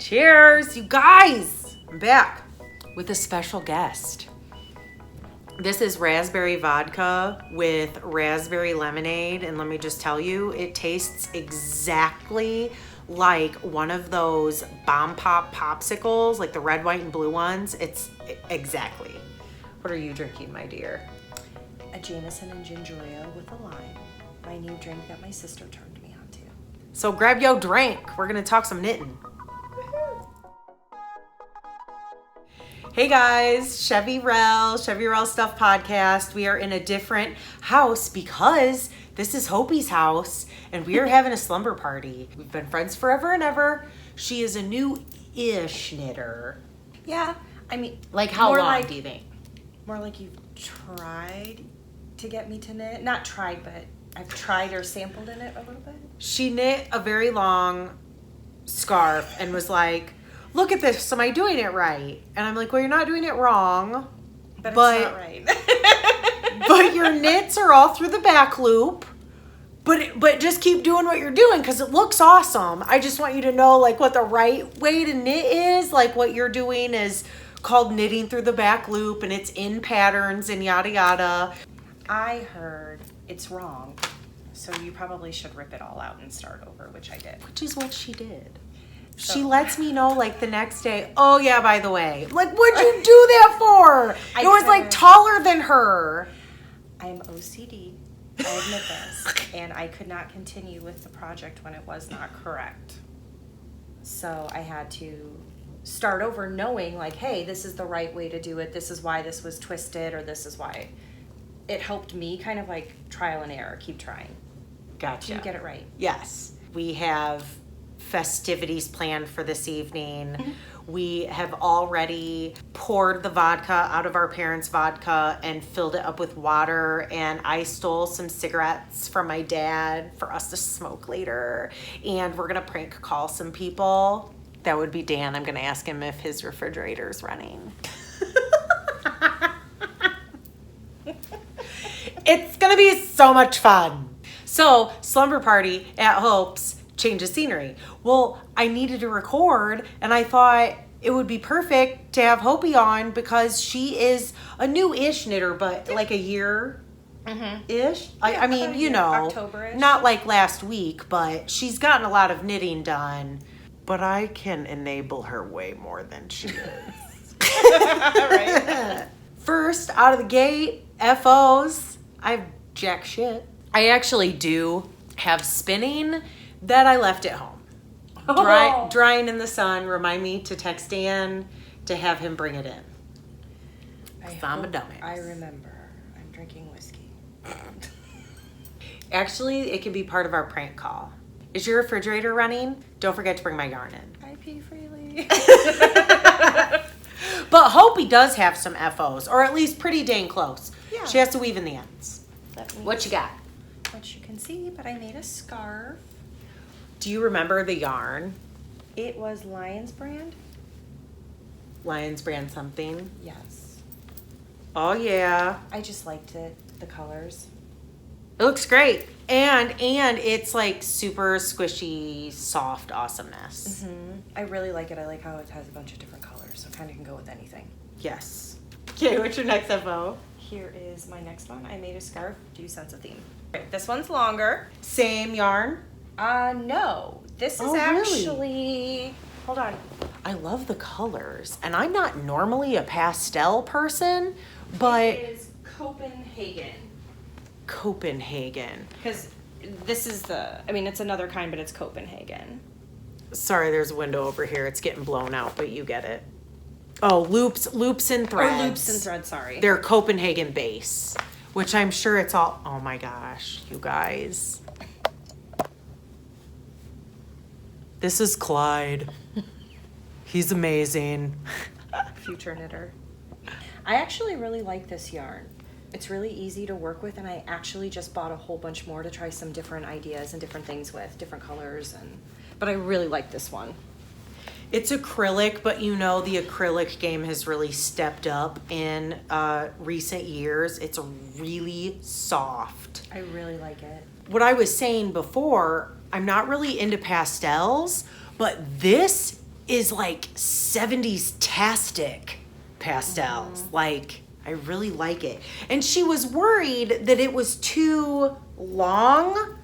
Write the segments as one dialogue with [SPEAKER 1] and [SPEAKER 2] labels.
[SPEAKER 1] Cheers, you guys! I'm back with a special guest. This is raspberry vodka with raspberry lemonade, and let me just tell you, it tastes exactly like one of those Bomb Pop popsicles, like the red, white, and blue ones. It's exactly. What are you drinking, my dear?
[SPEAKER 2] A Jameson and ginger ale with a lime. My new drink that my sister turned me on to.
[SPEAKER 1] So grab your drink. We're gonna talk some knitting. Hey guys, Chevy Rel Stuff Podcast. We are in a different house because this is Hopi's house and we are having a slumber party. We've been friends forever and ever. She is a new-ish knitter.
[SPEAKER 2] Yeah, I mean...
[SPEAKER 1] Like how long do you think?
[SPEAKER 2] More like you've tried to get me to knit. Not tried, but I've tried or sampled in it a little bit.
[SPEAKER 1] She knit a very long scarf and was like, look at this, am I doing it right? And I'm like, well, you're not doing it wrong.
[SPEAKER 2] But it's not right.
[SPEAKER 1] But your knits are all through the back loop. But just keep doing what you're doing because it looks awesome. I just want you to know like what the right way to knit is. Like what you're doing is called knitting through the back loop and it's in patterns and yada yada.
[SPEAKER 2] I heard it's wrong. So you probably should rip it all out and start over, which I did.
[SPEAKER 1] Which is what she did.
[SPEAKER 2] So.
[SPEAKER 1] She lets me know like the next day, oh yeah, by the way. Like, what'd you do that for? It was like taller than her.
[SPEAKER 2] I am OCD. I admit this. And I could not continue with the project when it was not correct. So I had to start over knowing like, hey, this is the right way to do it. This is why this was twisted, or this is why. It helped me kind of like trial and error, keep trying.
[SPEAKER 1] Gotcha.
[SPEAKER 2] You get it right.
[SPEAKER 1] Yes. We have festivities planned for this evening. Mm-hmm. We have already poured the vodka out of our parents' vodka and filled it up with water, and I stole some cigarettes from my dad for us to smoke later, and we're gonna prank call some people. That would be Dan. I'm gonna ask him if his refrigerator's running. It's gonna be so much fun. So, slumber party at Hope's, change of scenery. Well, I needed to record and I thought it would be perfect to have Hopi on because she is a new-ish knitter, but like a year-ish.
[SPEAKER 2] Mm-hmm.
[SPEAKER 1] I mean, you know,
[SPEAKER 2] October-ish.
[SPEAKER 1] Not like last week, but she's gotten a lot of knitting done. But I can enable her way more than she is.
[SPEAKER 2] Right.
[SPEAKER 1] First, out of the gate, FOs. I have jack shit. I actually do have spinning that I left at home. Drying in the sun. Remind me to text Dan to have him bring it in. I'm a dumbass.
[SPEAKER 2] I remember. I'm drinking whiskey.
[SPEAKER 1] Actually, it can be part of our prank call. Is your refrigerator running? Don't forget to bring my yarn in.
[SPEAKER 2] I pee freely.
[SPEAKER 1] But Hopi does have some FOs, or at least pretty dang close.
[SPEAKER 2] Yeah.
[SPEAKER 1] She has to weave in the ends. What you got?
[SPEAKER 2] What you can see, but I made a scarf.
[SPEAKER 1] Do you remember the yarn?
[SPEAKER 2] It was Lion's Brand.
[SPEAKER 1] Lion's Brand something?
[SPEAKER 2] Yes.
[SPEAKER 1] Oh yeah.
[SPEAKER 2] I just liked it. The colors.
[SPEAKER 1] It looks great. And it's like super squishy, soft awesomeness.
[SPEAKER 2] Mm-hmm. I really like it. I like how it has a bunch of different colors, so kind of can go with anything.
[SPEAKER 1] Yes. Okay, what's your next FO?
[SPEAKER 2] Here is my next one. I made a scarf. Do you sense a theme? Okay, this one's longer.
[SPEAKER 1] Same yarn?
[SPEAKER 2] No. This is actually... Hold on.
[SPEAKER 1] I love the colors. And I'm not normally a pastel person, but...
[SPEAKER 2] It is Copenhagen.
[SPEAKER 1] Copenhagen.
[SPEAKER 2] Because this is the... I mean, it's another kind, but it's Copenhagen.
[SPEAKER 1] Sorry, there's a window over here. It's getting blown out, but you get it. Oh, loops and threads.
[SPEAKER 2] Or loops and threads, sorry.
[SPEAKER 1] They're Copenhagen base, which I'm sure it's all... Oh my gosh, you guys. This is Clyde. He's amazing.
[SPEAKER 2] Future knitter. I actually really like this yarn. It's really easy to work with, and I actually just bought a whole bunch more to try some different ideas and different things with, different colors. But I really like this one.
[SPEAKER 1] It's acrylic, but you know the acrylic game has really stepped up in recent years. It's really soft.
[SPEAKER 2] I really like it.
[SPEAKER 1] What I was saying before, I'm not really into pastels, but this is like 70s-tastic pastels. Like, I really like it. And she was worried that it was too long.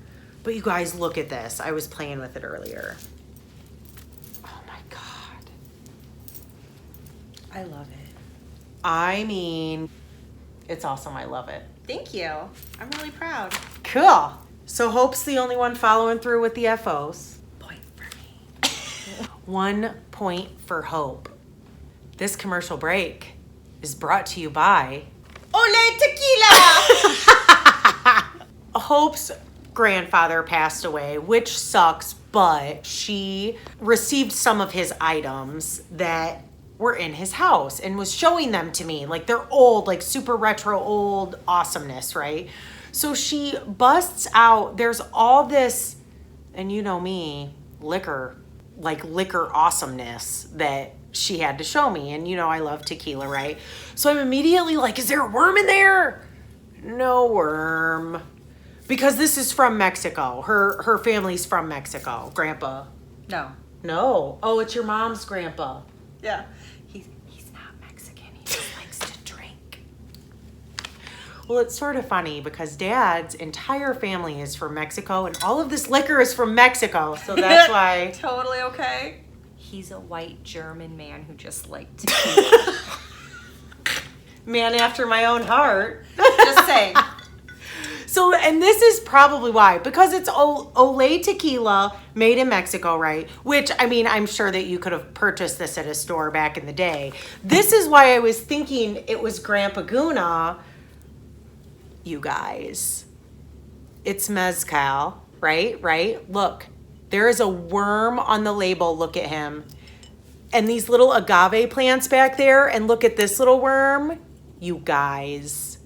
[SPEAKER 1] But you guys, look at this. I was playing with it earlier. Oh my God.
[SPEAKER 2] I love it.
[SPEAKER 1] I mean, it's awesome. I love it.
[SPEAKER 2] Thank you. I'm really proud.
[SPEAKER 1] Cool. So Hope's the only one following through with the FOs.
[SPEAKER 2] Point for me.
[SPEAKER 1] 1 point for Hope. This commercial break is brought to you by
[SPEAKER 2] Ole Tequila!
[SPEAKER 1] Hope's grandfather passed away, which sucks, but she received some of his items that were in his house and was showing them to me. Like, they're old, like super retro old awesomeness, right? So she busts out, there's all this, and you know me, liquor awesomeness that she had to show me. And you know I love tequila, right? So I'm immediately like, is there a worm in there? No worm. Because this is from Mexico. Her family's from Mexico. Grandpa. No. Oh, it's your mom's grandpa.
[SPEAKER 2] Yeah. He's not Mexican. He just likes to drink.
[SPEAKER 1] Well, it's sort of funny because Dad's entire family is from Mexico and all of this liquor is from Mexico. So that's why.
[SPEAKER 2] Totally okay. He's a white German man who just liked tequila.
[SPEAKER 1] Man after my own heart.
[SPEAKER 2] Just saying.
[SPEAKER 1] So, and this is probably why, because it's Ole Tequila made in Mexico, right? Which, I mean, I'm sure that you could have purchased this at a store back in the day. This is why I was thinking it was Grandpa Guna. You guys, it's mezcal, right? Right? Look, there is a worm on the label. Look at him. And these little agave plants back there. And look at this little worm. You guys.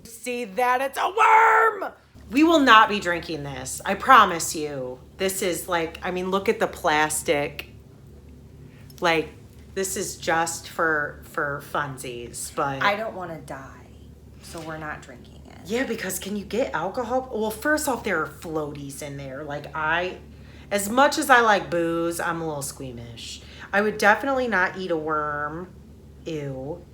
[SPEAKER 1] See that? It's a worm! We will not be drinking this. I promise you. This is like, I mean, look at the plastic. Like, this is just for funsies, but...
[SPEAKER 2] I don't want to die, so we're not drinking it.
[SPEAKER 1] Yeah, because can you get alcohol? Well, first off, there are floaties in there. Like, as much as I like booze, I'm a little squeamish. I would definitely not eat a worm. Ew.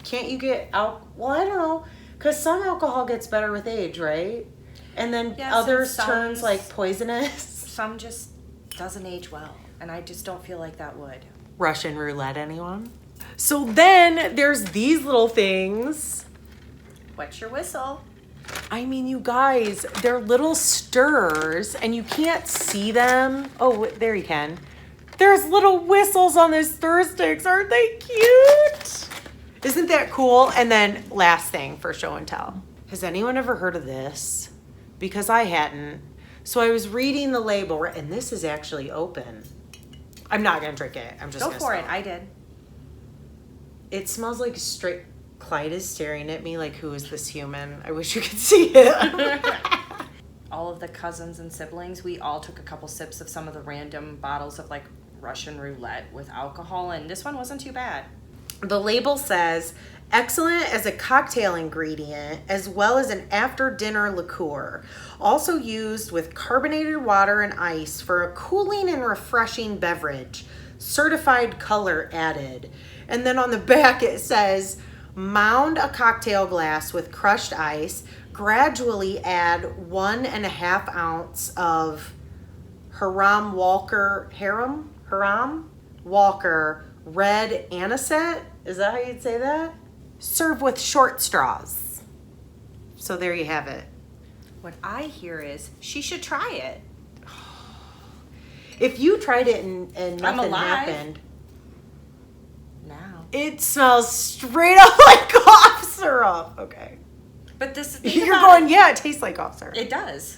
[SPEAKER 1] Can't you get well, I don't know. Because some alcohol gets better with age, right? And then others turns like poisonous.
[SPEAKER 2] Some just doesn't age well. And I just don't feel like that would.
[SPEAKER 1] Russian roulette, anyone? So then there's these little things.
[SPEAKER 2] What's your whistle?
[SPEAKER 1] I mean, you guys, they're little stirrers and you can't see them. Oh, there you can. There's little whistles on those stir sticks. Aren't they cute? Isn't that cool? And then last thing for show and tell. Has anyone ever heard of this? Because I hadn't. So I was reading the label, and this is actually open. I'm not going to drink it. I'm just going to
[SPEAKER 2] go for it. I did.
[SPEAKER 1] It smells like straight... Clyde is staring at me like, who is this human? I wish you could see it.
[SPEAKER 2] All of the cousins and siblings, we all took a couple sips of some of the random bottles of like Russian roulette with alcohol, and this one wasn't too bad.
[SPEAKER 1] The label says, excellent as a cocktail ingredient as well as an after-dinner liqueur. Also used with carbonated water and ice for a cooling and refreshing beverage. Certified color added. And then on the back it says, mound a cocktail glass with crushed ice. Gradually add 1.5 ounce of Hiram Walker red anisette. Is that how you'd say that? Serve with short straws. So there you have it.
[SPEAKER 2] What I hear is she should try it.
[SPEAKER 1] If you tried it and nothing happened.
[SPEAKER 2] Now.
[SPEAKER 1] It smells straight up like cough syrup. Okay.
[SPEAKER 2] But this
[SPEAKER 1] you're going, yeah, it tastes like cough syrup.
[SPEAKER 2] It does.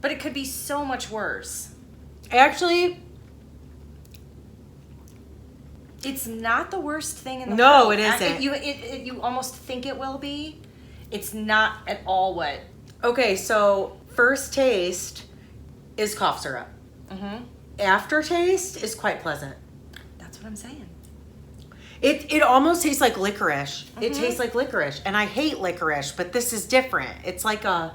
[SPEAKER 2] But it could be so much worse.
[SPEAKER 1] Actually,
[SPEAKER 2] it's not the worst thing in the world.
[SPEAKER 1] No, it isn't.
[SPEAKER 2] You almost think it will be. It's not at all what.
[SPEAKER 1] Okay, so first taste is cough syrup.
[SPEAKER 2] Mm-hmm.
[SPEAKER 1] Aftertaste is quite pleasant.
[SPEAKER 2] That's what I'm saying.
[SPEAKER 1] It almost tastes like licorice.
[SPEAKER 2] Mm-hmm.
[SPEAKER 1] It tastes like licorice, and I hate licorice, but this is different. It's like a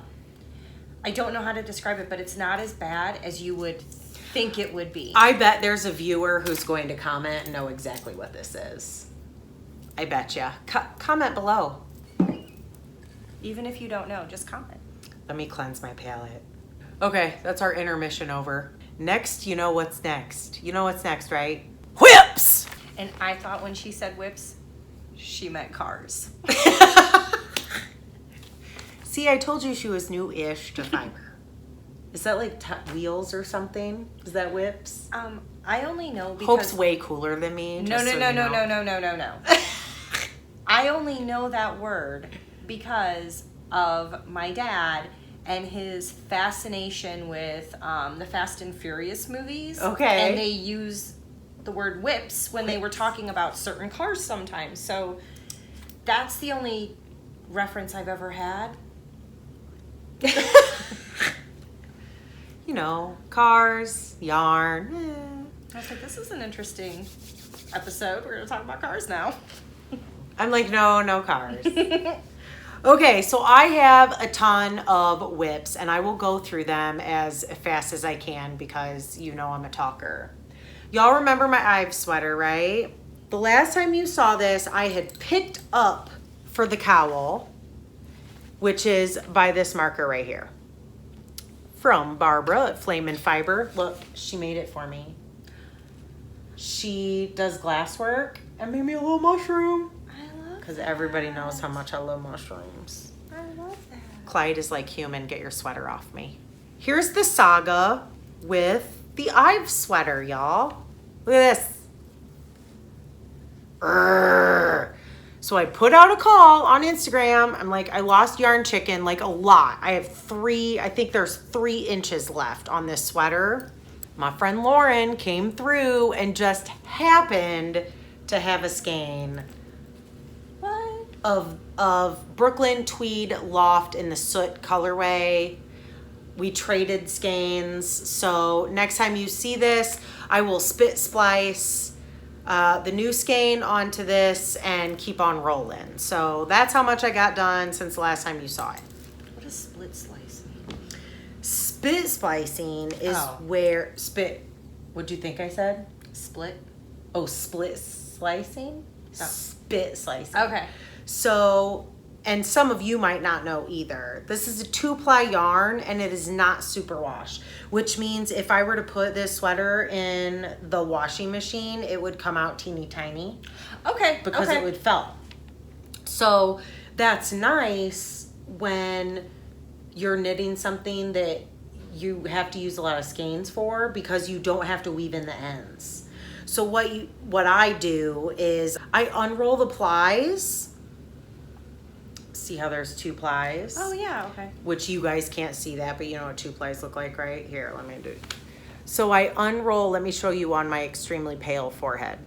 [SPEAKER 2] I don't know how to describe it, but it's not as bad as you would think it would be.
[SPEAKER 1] I bet there's a viewer who's going to comment and know exactly what this is. I bet ya. Comment below.
[SPEAKER 2] Even if you don't know, just comment.
[SPEAKER 1] Let me cleanse my palette. Okay, that's our intermission over. Next, you know what's next. You know what's next, right? Whips!
[SPEAKER 2] And I thought when she said whips, she meant cars.
[SPEAKER 1] See, I told you she was new-ish to fiber. Is that like wheels or something? Is that whips?
[SPEAKER 2] I only know because...
[SPEAKER 1] Hope's way cooler than me.
[SPEAKER 2] No. I only know that word because of my dad and his fascination with the Fast and Furious movies.
[SPEAKER 1] Okay.
[SPEAKER 2] And they use the word whips when they were talking about certain cars sometimes. So that's the only reference I've ever had.
[SPEAKER 1] You know, cars, yarn.
[SPEAKER 2] I was like, this is an interesting episode. We're going to talk about cars now.
[SPEAKER 1] I'm like, no cars. Okay, so I have a ton of whips, and I will go through them as fast as I can because you know I'm a talker. Y'all remember my Ives sweater, right? The last time you saw this, I had picked up for the cowl, which is by this marker right here. From Barbara at Flame and Fiber. Look, she made it for me. She does glass work and made me a little mushroom. Because everybody knows how much I love mushrooms.
[SPEAKER 2] I love that.
[SPEAKER 1] Clyde is like, human, get your sweater off me. Here's the saga with the Ives sweater, y'all. Look at this. Urgh. So I put out a call on Instagram. I'm like, I lost yarn chicken, like a lot. I think there's 3 inches left on this sweater. My friend Lauren came through and just happened to have a skein of Brooklyn Tweed Loft in the soot colorway. We traded skeins. So next time you see this, I will spit splice the new skein onto this and keep on rolling. So that's how much I got done since the last time you saw it.
[SPEAKER 2] What does split slice mean?
[SPEAKER 1] Spit splicing is where what'd you think I said?
[SPEAKER 2] Split?
[SPEAKER 1] Oh, split slicing? Oh. Spit slicing.
[SPEAKER 2] Okay.
[SPEAKER 1] So, and some of you might not know either. This is a 2-ply yarn and it is not superwash, which means if I were to put this sweater in the washing machine, it would come out teeny tiny.
[SPEAKER 2] Okay.
[SPEAKER 1] Because it would felt. So that's nice when you're knitting something that you have to use a lot of skeins for because you don't have to weave in the ends. So what I do is I unroll the plies. See how there's 2 plies?
[SPEAKER 2] Oh, yeah, okay.
[SPEAKER 1] Which you guys can't see that, but you know what 2 plies look like, right? Here, let me do it. So I unroll, let me show you on my extremely pale forehead.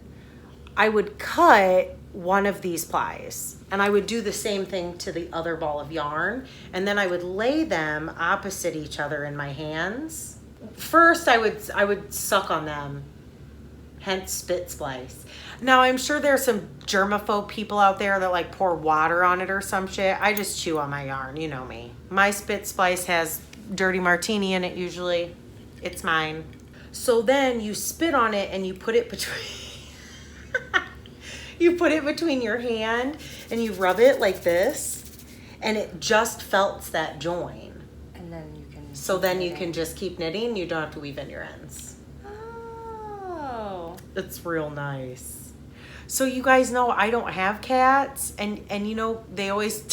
[SPEAKER 1] I would cut one of these plies, and I would do the same thing to the other ball of yarn, and then I would lay them opposite each other in my hands. First, I would suck on them, hence spit splice. Now, I'm sure there's some germaphobe people out there that like pour water on it or some shit. I just chew on my yarn, you know me. My spit splice has dirty martini in it usually. It's mine. So then you spit on it and you put it between you put it between your hand and you rub it like this and it just felts that join.
[SPEAKER 2] And then you can
[SPEAKER 1] So then you can just keep knitting, you don't have to weave in your ends.
[SPEAKER 2] Oh.
[SPEAKER 1] It's real nice. So you guys know I don't have cats, and you know they always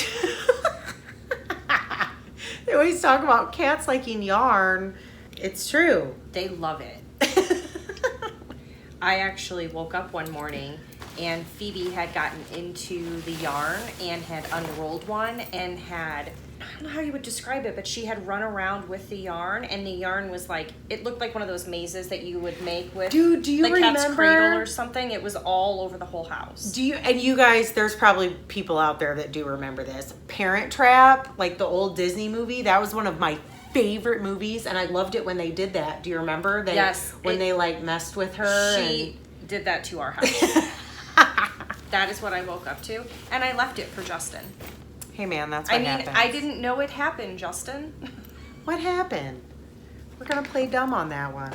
[SPEAKER 1] they always talk about cats liking yarn. It's true.
[SPEAKER 2] They love it. I actually woke up one morning and Phoebe had gotten into the yarn and had unrolled one and had, I don't know how you would describe it, but she had run around with the yarn and the yarn was like, it looked like one of those mazes that you would make with
[SPEAKER 1] Dude, do you
[SPEAKER 2] the
[SPEAKER 1] remember?
[SPEAKER 2] Cat's Cradle or something. It was all over the whole house.
[SPEAKER 1] And you guys, there's probably people out there that do remember this. Parent Trap, like the old Disney movie, that was one of my favorite movies, and I loved it when they did that. Do you remember?
[SPEAKER 2] Yes.
[SPEAKER 1] When they like messed with her.
[SPEAKER 2] She did that to our house. That is what I woke up to, and I left it for Justin.
[SPEAKER 1] Hey man, that's what happened.
[SPEAKER 2] I didn't know it happened, Justin.
[SPEAKER 1] What happened? We're gonna play dumb on that one.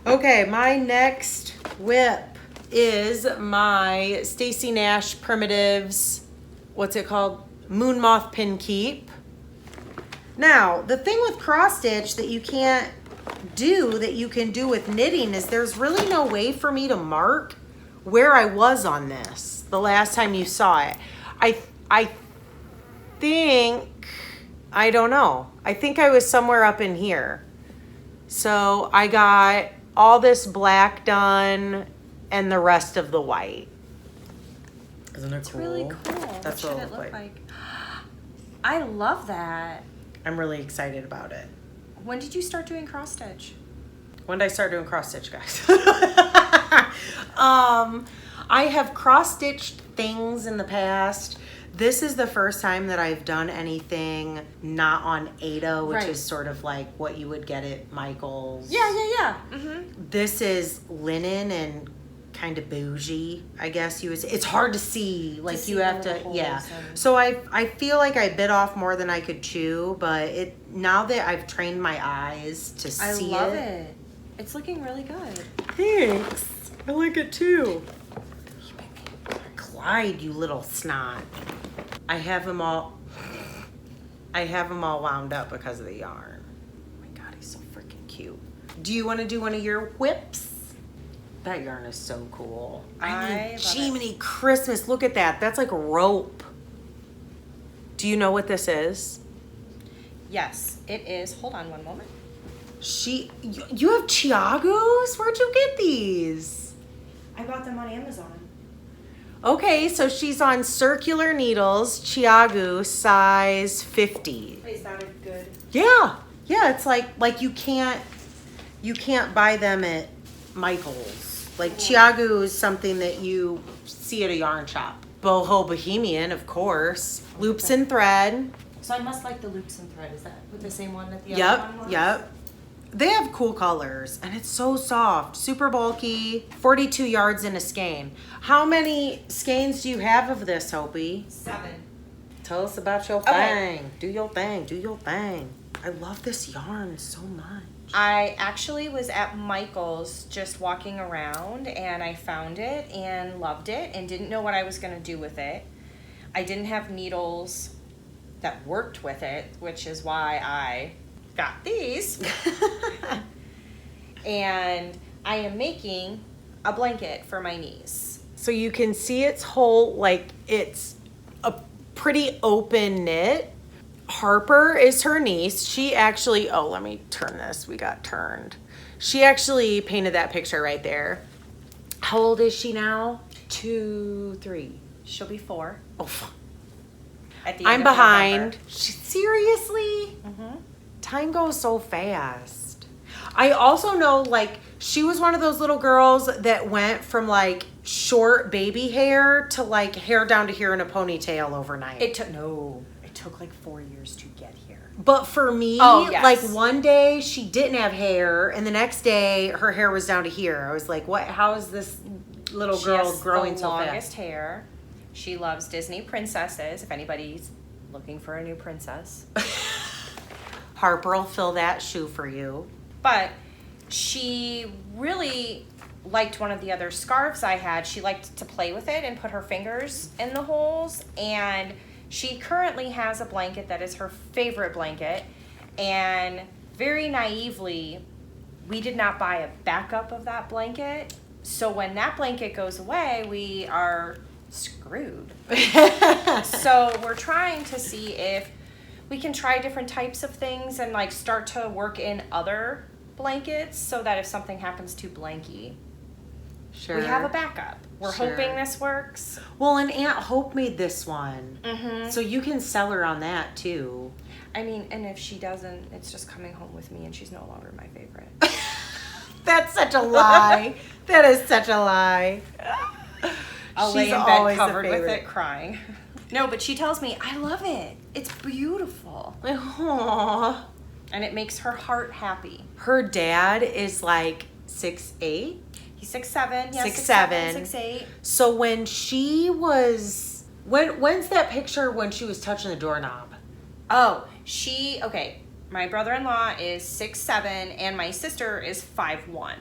[SPEAKER 1] Okay, my next whip is my Stacy Nash Primitives, what's it called? Moon Moth Pinkeep. Now, the thing with cross stitch that you can't do that you can do with knitting is there's really no way for me to mark where I was on this the last time you saw it. I think, I don't know. I think I was somewhere up in here. So I got all this black done and the rest of the white. Isn't it cool?
[SPEAKER 2] It's really cool.
[SPEAKER 1] That's
[SPEAKER 2] what
[SPEAKER 1] what
[SPEAKER 2] should
[SPEAKER 1] it
[SPEAKER 2] it look
[SPEAKER 1] like.
[SPEAKER 2] like? I love that.
[SPEAKER 1] I'm really excited about it.
[SPEAKER 2] When did you start doing cross stitch?
[SPEAKER 1] When did I start doing cross stitch, guys? I have cross stitched things in the past. This is the first time that I've done anything not on Aida, which
[SPEAKER 2] Right.
[SPEAKER 1] is sort of like what you would get at Michael's.
[SPEAKER 2] Yeah. Mm-hmm.
[SPEAKER 1] This is linen and kind of bougie, I guess you would say. It's hard to see. Like
[SPEAKER 2] see
[SPEAKER 1] you
[SPEAKER 2] the
[SPEAKER 1] have to,
[SPEAKER 2] little
[SPEAKER 1] yeah.
[SPEAKER 2] holes and-
[SPEAKER 1] So I feel like I bit off more than I could chew, but now that I've trained my eyes to
[SPEAKER 2] I
[SPEAKER 1] see
[SPEAKER 2] love it. It's looking really good.
[SPEAKER 1] Thanks. I like it too. Clyde, you little snot. I have them all wound up because of the yarn. Oh my God, he's so freaking cute. Do you want to do one of your whips? That yarn is so cool.
[SPEAKER 2] I love
[SPEAKER 1] Jiminy Christmas, look at that. That's like rope. Do you know what this is?
[SPEAKER 2] Yes, it is. Hold on one moment.
[SPEAKER 1] You have Chiagos? Where'd you get these?
[SPEAKER 2] I bought them on Amazon.
[SPEAKER 1] Okay, so she's on circular needles, Chiagu, size 50.
[SPEAKER 2] Is that a good?
[SPEAKER 1] Yeah, it's like you can't buy them at Michael's. Like Chiagu is something that you see at a yarn shop. Boho Bohemian, of course. Loops and thread.
[SPEAKER 2] So I must like the loops and thread. Is that with the same one that the other one was?
[SPEAKER 1] Yep. They have cool colors, and it's so soft, super bulky, 42 yards in a skein. How many skeins do you have of this, Hopi?
[SPEAKER 2] 7.
[SPEAKER 1] Tell us about your
[SPEAKER 2] Okay.
[SPEAKER 1] thing. Do your thing. I love this yarn so much.
[SPEAKER 2] I actually was at Michael's just walking around, and I found it and loved it and didn't know what I was going to do with it. I didn't have needles that worked with it, which is why I got these. And I am making a blanket for my niece.
[SPEAKER 1] So you can see its whole, like, it's a pretty open knit. Harper is her niece. She actually, oh, let me turn this. We got turned. She actually painted that picture right there. How old is she now? 2, 3.
[SPEAKER 2] She'll be 4.
[SPEAKER 1] Oh,
[SPEAKER 2] At the
[SPEAKER 1] I'm
[SPEAKER 2] end of
[SPEAKER 1] behind.
[SPEAKER 2] November.
[SPEAKER 1] Seriously?
[SPEAKER 2] Mm-hmm.
[SPEAKER 1] Time goes so fast. I also know, like, she was one of those little girls that went from, like, short baby hair to, like, hair down to here in a ponytail overnight.
[SPEAKER 2] It took like 4 years to get here.
[SPEAKER 1] But for me,
[SPEAKER 2] Oh, yes.
[SPEAKER 1] like, one day she didn't have hair, and the next day her hair was down to here. I was like, what? How is this little girl growing
[SPEAKER 2] the
[SPEAKER 1] so
[SPEAKER 2] longest
[SPEAKER 1] fast?
[SPEAKER 2] hair. She loves Disney princesses, if anybody's looking for a new princess.
[SPEAKER 1] Harper will fill that shoe for you.
[SPEAKER 2] But she really liked one of the other scarves I had. She liked to play with it and put her fingers in the holes. And she currently has a blanket that is her favorite blanket. And very naively, we did not buy a backup of that blanket. So when that blanket goes away, we are screwed. So we're trying to see if we can try different types of things and like start to work in other blankets so that if something happens to Blanky,
[SPEAKER 1] Sure.
[SPEAKER 2] we have a backup. We're
[SPEAKER 1] Sure.
[SPEAKER 2] hoping this works.
[SPEAKER 1] Well, and Aunt Hope made this one.
[SPEAKER 2] Mm-hmm.
[SPEAKER 1] So you can sell her on that, too.
[SPEAKER 2] I mean, and if she doesn't, it's just coming home with me and she's no longer my favorite.
[SPEAKER 1] That's such a lie. That is such a lie.
[SPEAKER 2] I'll lay
[SPEAKER 1] She's
[SPEAKER 2] in
[SPEAKER 1] always
[SPEAKER 2] bed
[SPEAKER 1] a
[SPEAKER 2] covered with
[SPEAKER 1] favorite.
[SPEAKER 2] it crying. No, but she tells me, I love it. It's beautiful.
[SPEAKER 1] Aww.
[SPEAKER 2] And it makes her heart happy.
[SPEAKER 1] Her dad is like 6'8".
[SPEAKER 2] He's 6'7". Yeah,
[SPEAKER 1] 6'7".
[SPEAKER 2] 6'8".
[SPEAKER 1] So when she was... When's that picture when she was touching the doorknob?
[SPEAKER 2] Oh, okay. my brother-in-law is 6'7", and my sister is 5'1".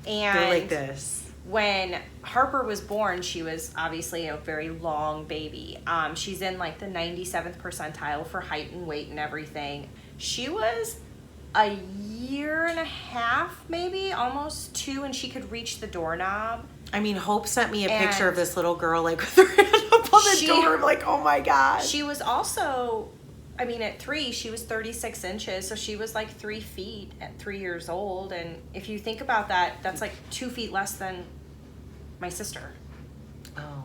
[SPEAKER 2] And
[SPEAKER 1] they're like this.
[SPEAKER 2] When Harper was born, she was obviously a very long baby. She's in like the 97th percentile for height and weight and everything. She was a year and a half, maybe, almost 2, and she could reach the doorknob.
[SPEAKER 1] I mean, Hope sent me a picture of this little girl, like, with her hand up on the door. I'm like, oh my God.
[SPEAKER 2] She was also, I mean, at 3, she was 36 inches, so she was like 3 feet at 3 years old. And if you think about that, that's like 2 feet less than my sister.
[SPEAKER 1] Oh.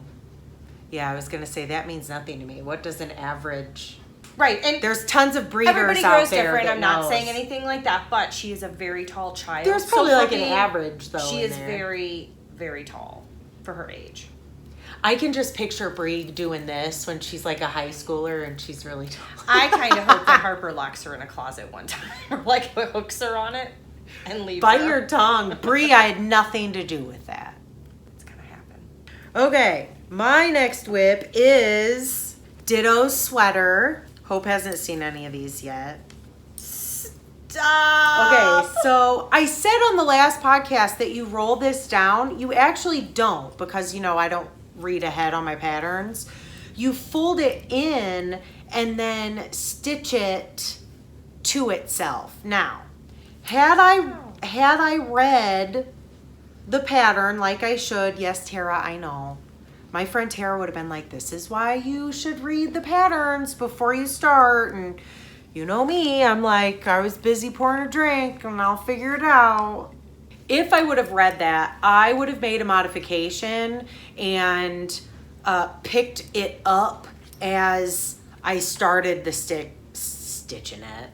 [SPEAKER 1] Yeah, I was going to say, that means nothing to me. What does an average...
[SPEAKER 2] Right, and
[SPEAKER 1] there's tons of breeders
[SPEAKER 2] everybody
[SPEAKER 1] out
[SPEAKER 2] grows
[SPEAKER 1] there
[SPEAKER 2] different. I'm not
[SPEAKER 1] knows.
[SPEAKER 2] saying anything like that, but she is a very tall child.
[SPEAKER 1] There's probably
[SPEAKER 2] so
[SPEAKER 1] like an average, though.
[SPEAKER 2] She is very, very tall for her age.
[SPEAKER 1] I can just picture Bree doing this when she's like a high schooler and she's really tall.
[SPEAKER 2] I kind of hope that Harper locks her in a closet one time, or like hooks her on it and leaves
[SPEAKER 1] Bite
[SPEAKER 2] her.
[SPEAKER 1] your tongue. Bree, I had nothing to do with that.
[SPEAKER 2] It's gonna happen.
[SPEAKER 1] Okay, my next whip is Ditto's sweater. Hope hasn't seen any of these yet.
[SPEAKER 2] Stop!
[SPEAKER 1] Okay, so I said on the last podcast that you roll this down. You actually don't, because, you know, I don't read ahead on my patterns. You fold it in and then stitch it to itself. Now, had I read the pattern like I should, yes, Tara, I know. My friend Tara would have been like, this is why you should read the patterns before you start. And you know me, I'm like, I was busy pouring a drink and I'll figure it out. If I would have read that, I would have made a modification and picked it up as I started the stitchinette,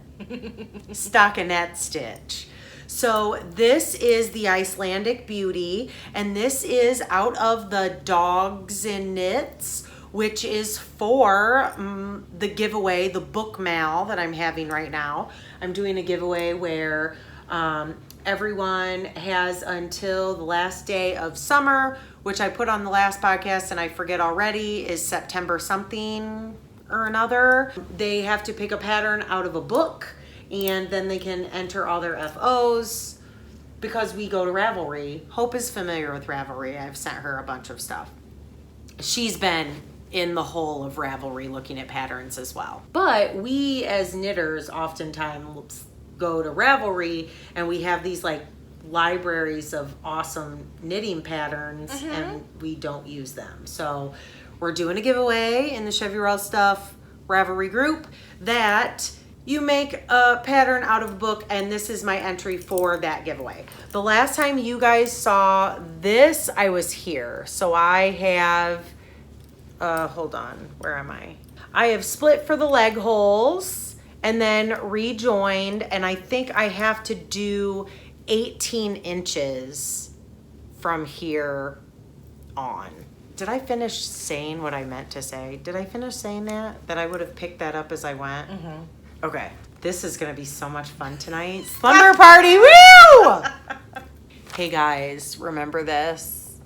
[SPEAKER 1] stockinette stitch. So this is the Icelandic Beauty, and this is out of the Dogs in Knits, which is for the giveaway, the book mail that I'm having right now. I'm doing a giveaway where everyone has until the last day of summer, which I put on the last podcast and I forget already, is September something or another. They have to pick a pattern out of a book, and then they can enter all their FOs because we go to Ravelry. Hope is familiar with Ravelry. I've sent her a bunch of stuff. She's been in the hole of Ravelry looking at patterns as well. But we as knitters oftentimes go to Ravelry and we have these like libraries of awesome knitting patterns and we don't use them. So we're doing a giveaway in the Chevy World Stuff Ravelry group that you make a pattern out of a book, and this is my entry for that giveaway. The last time you guys saw this, I was here. So I have, hold on, where am I? I have split for the leg holes and then rejoined, and I think I have to do 18 inches from here on. Did I finish saying what I meant to say? Did I finish saying that? That I would have picked that up as I went? Okay, this is gonna be so much fun tonight. Slumber party, woo! Hey guys, remember this?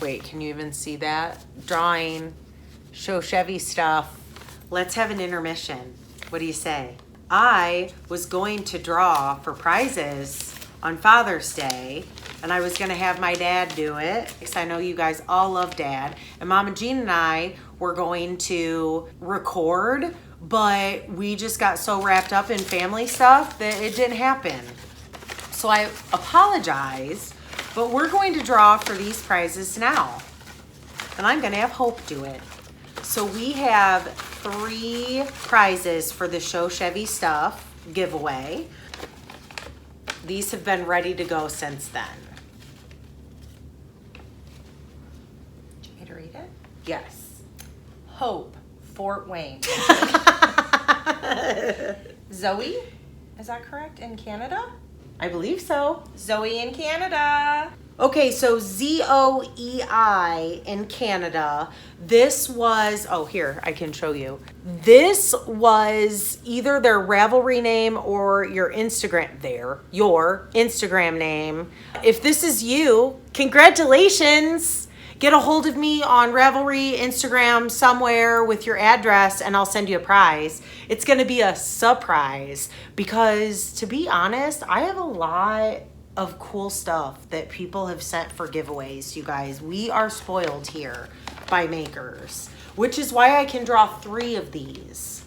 [SPEAKER 1] Wait, can you even see that? Drawing, show Chevy stuff. Let's have an intermission. What do you say? I was going to draw for prizes on Father's Day, and I was gonna have my dad do it, because I know you guys all love Dad. And Mama Jean and I were going to record, but we just got so wrapped up in family stuff that it didn't happen. So I apologize, but we're going to draw for these prizes now. And I'm gonna have Hope do it. So we have 3 prizes for the Show Chevy Stuff giveaway. These have been ready to go since then.
[SPEAKER 2] Do you want me to read it?
[SPEAKER 1] Yes.
[SPEAKER 2] Hope, Fort Wayne. Zoe, is that correct, in Canada?
[SPEAKER 1] I believe so.
[SPEAKER 2] Zoe in Canada.
[SPEAKER 1] Okay, so ZOEI in Canada. This was, oh, here, I can show you. This was either their Ravelry name or your Instagram name. If this is you, congratulations. get a hold of me on Ravelry, Instagram, somewhere with your address, and I'll send you a prize. It's going to be a surprise because, to be honest, I have a lot of cool stuff that people have sent for giveaways, you guys. We are spoiled here by makers, which is why I can draw 3 of these.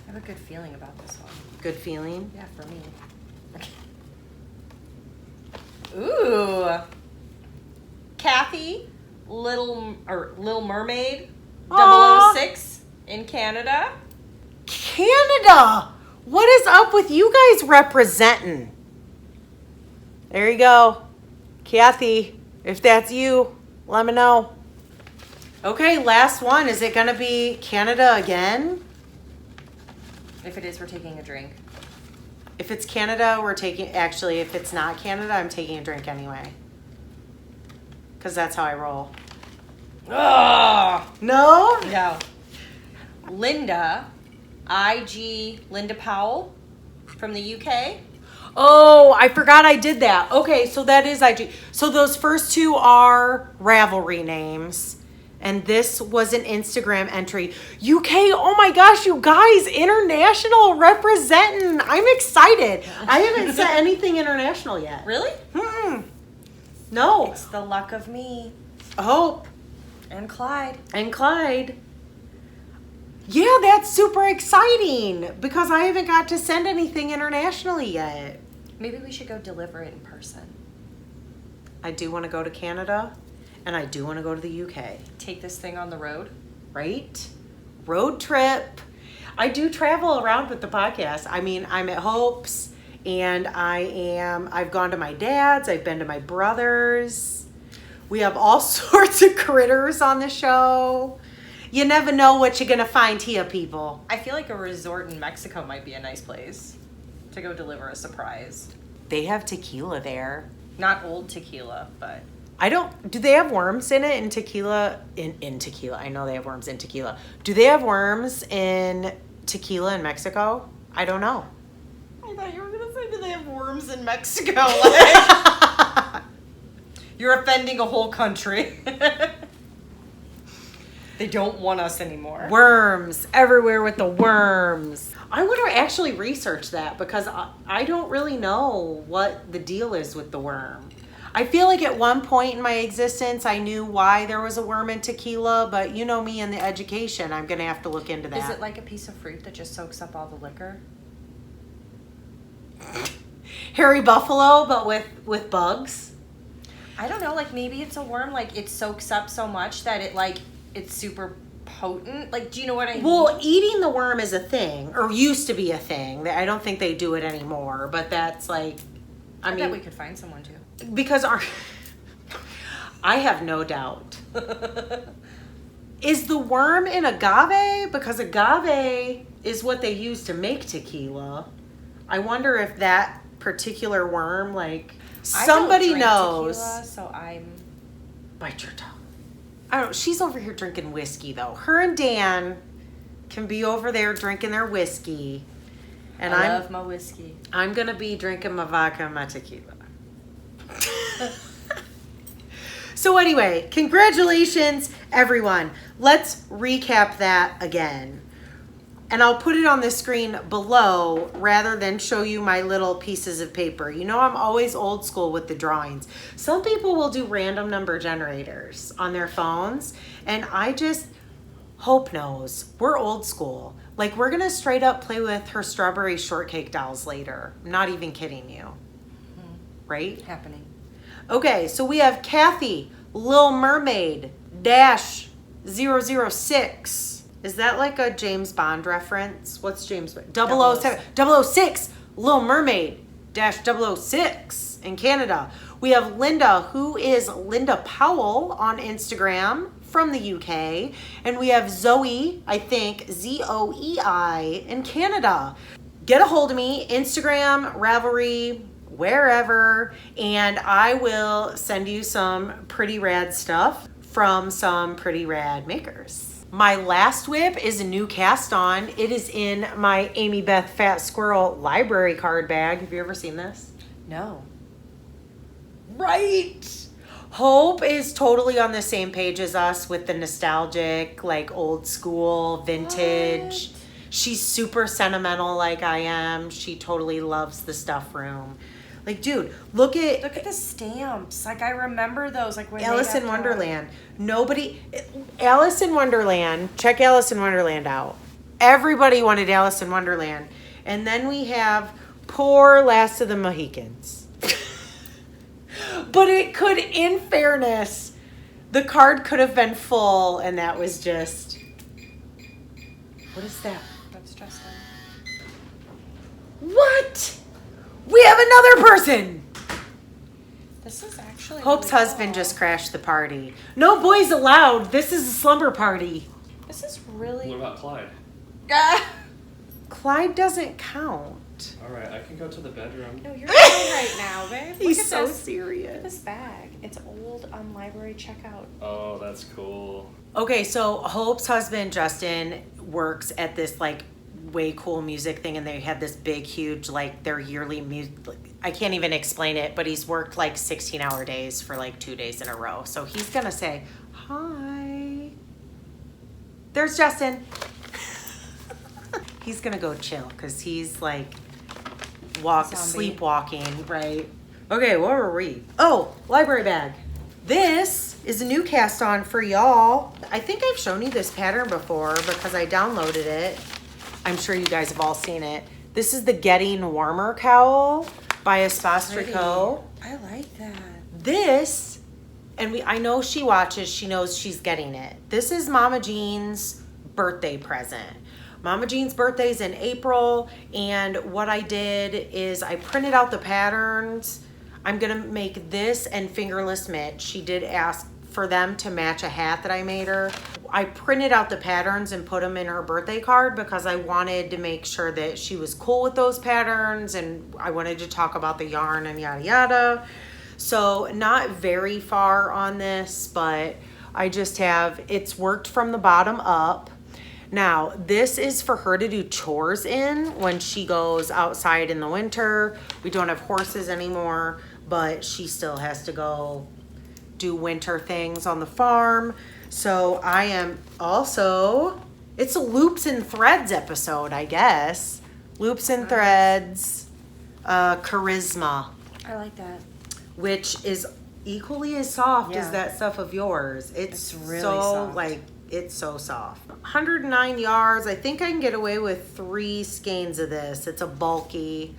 [SPEAKER 2] I have a good feeling about this one.
[SPEAKER 1] Good feeling?
[SPEAKER 2] Yeah, for me. Ooh. Kathy, Little Mermaid,
[SPEAKER 1] Aww.
[SPEAKER 2] 006 in Canada.
[SPEAKER 1] Canada! What is up with you guys representing? There you go. Kathy, if that's you, let me know. Okay, last one. Is it going to be Canada again?
[SPEAKER 2] If it is, we're taking a drink.
[SPEAKER 1] If it's Canada, actually, if it's not Canada, I'm taking a drink anyway. Because that's how I roll.
[SPEAKER 2] Ugh.
[SPEAKER 1] No?
[SPEAKER 2] No. Linda, Linda Powell from the UK.
[SPEAKER 1] Oh, I forgot I did that. Okay, so that is IG. So those first 2 are Ravelry names. And this was an Instagram entry. UK, oh my gosh, you guys, international representing. I'm excited. I haven't sent anything international yet.
[SPEAKER 2] Really?
[SPEAKER 1] Mm-mm. No.
[SPEAKER 2] It's the luck of me.
[SPEAKER 1] Hope.
[SPEAKER 2] And Clyde.
[SPEAKER 1] And Clyde. Yeah, that's super exciting because I haven't got to send anything internationally yet.
[SPEAKER 2] Maybe we should go deliver it in person.
[SPEAKER 1] I do want to go to Canada. And I do want to go to the UK.
[SPEAKER 2] Take this thing on the road.
[SPEAKER 1] Right? Road trip. I do travel around with the podcast. I mean, I'm at Hope's and I've gone to my dad's. I've been to my brother's. We have all sorts of critters on the show. You never know what you're going to find here, people.
[SPEAKER 2] I feel like a resort in Mexico might be a nice place to go deliver a surprise.
[SPEAKER 1] They have tequila there.
[SPEAKER 2] Not old tequila, but...
[SPEAKER 1] Do they have worms in it in tequila? In tequila. I know they have worms in tequila. Do they have worms in tequila in Mexico? I don't know.
[SPEAKER 2] I thought you were going to say, do they have worms in Mexico? You're offending a whole country. They don't want us anymore.
[SPEAKER 1] Worms. Everywhere with the worms. I want to actually research that because I don't really know what the deal is with the worm. I feel like at one point in my existence, I knew why there was a worm in tequila, but you know me and the education, I'm going to have to look into that.
[SPEAKER 2] Is it like a piece of fruit that just soaks up all the liquor?
[SPEAKER 1] Hairy buffalo, but with bugs?
[SPEAKER 2] I don't know, like maybe it's a worm, like it soaks up so much that it's super potent. Like, do you know what I mean?
[SPEAKER 1] Well, eating the worm is a thing, or used to be a thing. I don't think they do it anymore, but that's like,
[SPEAKER 2] I bet we could find someone too.
[SPEAKER 1] Because I have no doubt. Is the worm in agave? Because agave is what they use to make tequila. I wonder if that particular worm, like, somebody knows.
[SPEAKER 2] Tequila, so I'm...
[SPEAKER 1] Bite your tongue. I don't. She's over here drinking whiskey, though. Her and Dan can be over there drinking their whiskey. And
[SPEAKER 2] I love my whiskey.
[SPEAKER 1] I'm going to be drinking my vodka and my tequila. So anyway, congratulations, everyone. Let's recap that again. And I'll put it on the screen below rather than show you my little pieces of paper. You know, I'm always old school with the drawings. Some people will do random number generators on their phones. And Hope knows, we're old school. Like, we're going to straight up play with her strawberry shortcake dolls later. I'm not even kidding you.
[SPEAKER 2] Mm-hmm.
[SPEAKER 1] Right?
[SPEAKER 2] Happening.
[SPEAKER 1] Okay, so we have Kathy, Little Mermaid, Dash 006. Is that like a James Bond reference? What's James Bond? 007. 006, Little Mermaid, Dash 006 in Canada. We have Linda, who is Linda Powell on Instagram from the UK. And we have Zoe, I think, Zoei in Canada. Get a hold of me, Instagram, Ravelry, wherever, and I will send you some pretty rad stuff from some pretty rad makers. My last whip is a new cast on. It is in my Amy Beth Fat Squirrel library card bag. Have you ever seen this?
[SPEAKER 2] No.
[SPEAKER 1] Right. Hope is totally on the same page as us with the nostalgic, like old school, vintage.
[SPEAKER 2] What?
[SPEAKER 1] She's super sentimental like I am. She totally loves the stuff room. Like, dude, look at
[SPEAKER 2] the stamps. Like, I remember those. Like, when
[SPEAKER 1] Alice in Wonderland. Alice in Wonderland. Check Alice in Wonderland out. Everybody wanted Alice in Wonderland. And then we have poor Last of the Mohicans. But it could, in fairness, the card could have been full, and that was just... What is that?
[SPEAKER 2] That's Justin.
[SPEAKER 1] What? We have another person!
[SPEAKER 2] This is actually
[SPEAKER 1] Hope's
[SPEAKER 2] really
[SPEAKER 1] husband
[SPEAKER 2] cool.
[SPEAKER 1] just crashed the party. No boys allowed. This is a slumber party.
[SPEAKER 2] This is really...
[SPEAKER 3] What about Clyde?
[SPEAKER 1] Clyde doesn't count.
[SPEAKER 3] All right, I can go to the bedroom.
[SPEAKER 2] No, you're fine right now, babe.
[SPEAKER 1] He's
[SPEAKER 2] Look at
[SPEAKER 1] so
[SPEAKER 2] this.
[SPEAKER 1] serious.
[SPEAKER 2] Look at this bag. It's old on library checkout.
[SPEAKER 3] Oh, that's cool.
[SPEAKER 1] Okay, so Hope's husband, Justin, works at this, like, way cool music thing, and they had this big, huge, like, their yearly music. I can't even explain it, but he's worked, like, 16-hour days for, like, 2 days in a row. So he's going to say, hi. There's Justin. He's going to go chill because he's, like,
[SPEAKER 2] Zombie.
[SPEAKER 1] sleepwalking, right? Okay, where were we? Oh, library bag. This is a new cast on for y'all. I think I've shown you this pattern before because I downloaded it. I'm sure you guys have all seen it. This is the Getting Warmer cowl by Espace Tricot.
[SPEAKER 2] I like that.
[SPEAKER 1] This, and I know she watches, she knows she's getting it. This is Mama Jean's birthday present. Mama Jean's birthday's in April, and what I did is I printed out the patterns. I'm gonna make this and fingerless mitt. She did ask for them to match a hat that I made her. I printed out the patterns and put them in her birthday card because I wanted to make sure that she was cool with those patterns, and I wanted to talk about the yarn and yada yada. So not very far on this, but I just have, it's worked from the bottom up. Now, this is for her to do chores in when she goes outside in the winter. We don't have horses anymore, but she still has to go do winter things on the farm. So I am also, it's a Loops and Threads episode, I guess. Loops and Threads, Charisma,
[SPEAKER 2] I like that.
[SPEAKER 1] which is equally as soft as
[SPEAKER 2] Yeah.
[SPEAKER 1] that stuff of yours. It's
[SPEAKER 2] really
[SPEAKER 1] so
[SPEAKER 2] soft.
[SPEAKER 1] like, it's so soft. 109 yards. I think I can get away with 3 skeins of this. It's a bulky.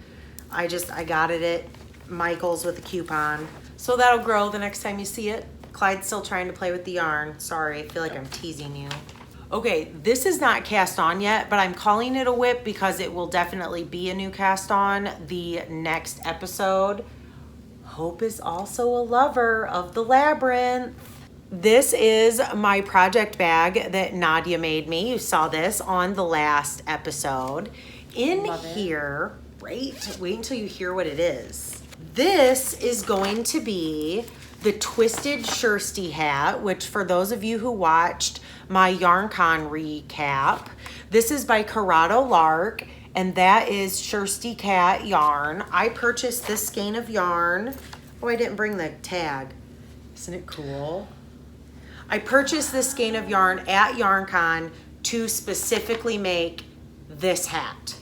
[SPEAKER 1] I got it at Michael's with a coupon. So that'll grow the next time you see it. Clyde's still trying to play with the yarn. Sorry, I feel like I'm teasing you. Okay, this is not cast on yet, but I'm calling it a whip because it will definitely be a new cast on the next episode. Hope is also a lover of the labyrinth. This is my project bag that Nadia made me. You saw this on the last episode. In
[SPEAKER 2] Love it.
[SPEAKER 1] here, wait until you hear what it is. This is going to be the Twisted Shirsty Hat, which for those of you who watched my YarnCon recap, this is by Corrado Lark, and that is Shirsty Cat yarn. I purchased this skein of yarn. Oh, I didn't bring the tag. Isn't it cool? I purchased this skein of yarn at YarnCon to specifically make this hat.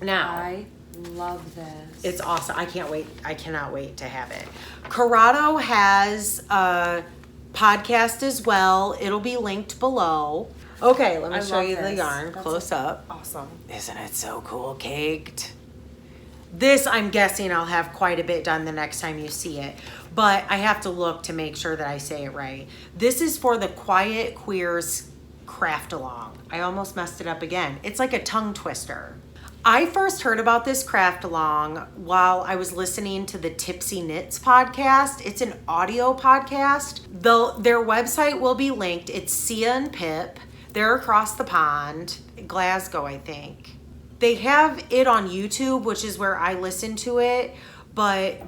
[SPEAKER 1] Now,
[SPEAKER 2] I love this.
[SPEAKER 1] it's awesome. I can't wait. I cannot wait to have it. Corrado has a podcast as well. It'll be linked below. Okay, let me
[SPEAKER 2] I
[SPEAKER 1] show
[SPEAKER 2] love
[SPEAKER 1] you the
[SPEAKER 2] this.
[SPEAKER 1] yarn
[SPEAKER 2] That's
[SPEAKER 1] close up.
[SPEAKER 2] Awesome.
[SPEAKER 1] Isn't it so cool caked? This, I'm guessing I'll have quite a bit done the next time you see it, but I have to look to make sure that I say it right. This is for the Quiet Queers Craftalong. I almost messed it up again. It's like a tongue twister. I first heard about this Craftalong while I was listening to the Tipsy Knits podcast. It's an audio podcast. Their website will be linked. It's Sia and Pip. They're across the pond, Glasgow, I think. They have it on YouTube, which is where I listen to it, but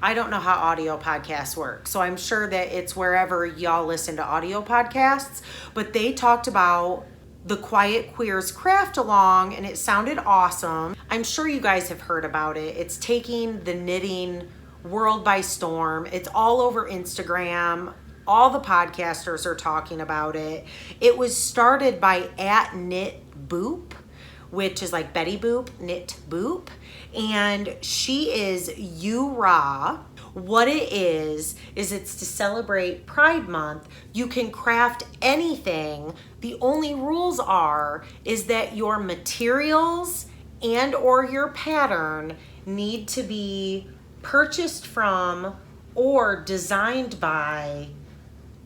[SPEAKER 1] I don't know how audio podcasts work. So I'm sure that it's wherever y'all listen to audio podcasts, but they talked about the Quiet Queers Craftalong, and it sounded awesome. I'm sure you guys have heard about it. It's taking the knitting world by storm. It's all over Instagram. All the podcasters are talking about it. It was started by @KnitBoop, which is like Betty Boop, Knit Boop. And she is Ura. What it is it's to celebrate Pride Month. You can craft anything. The only rules is that your materials and or your pattern need to be purchased from or designed by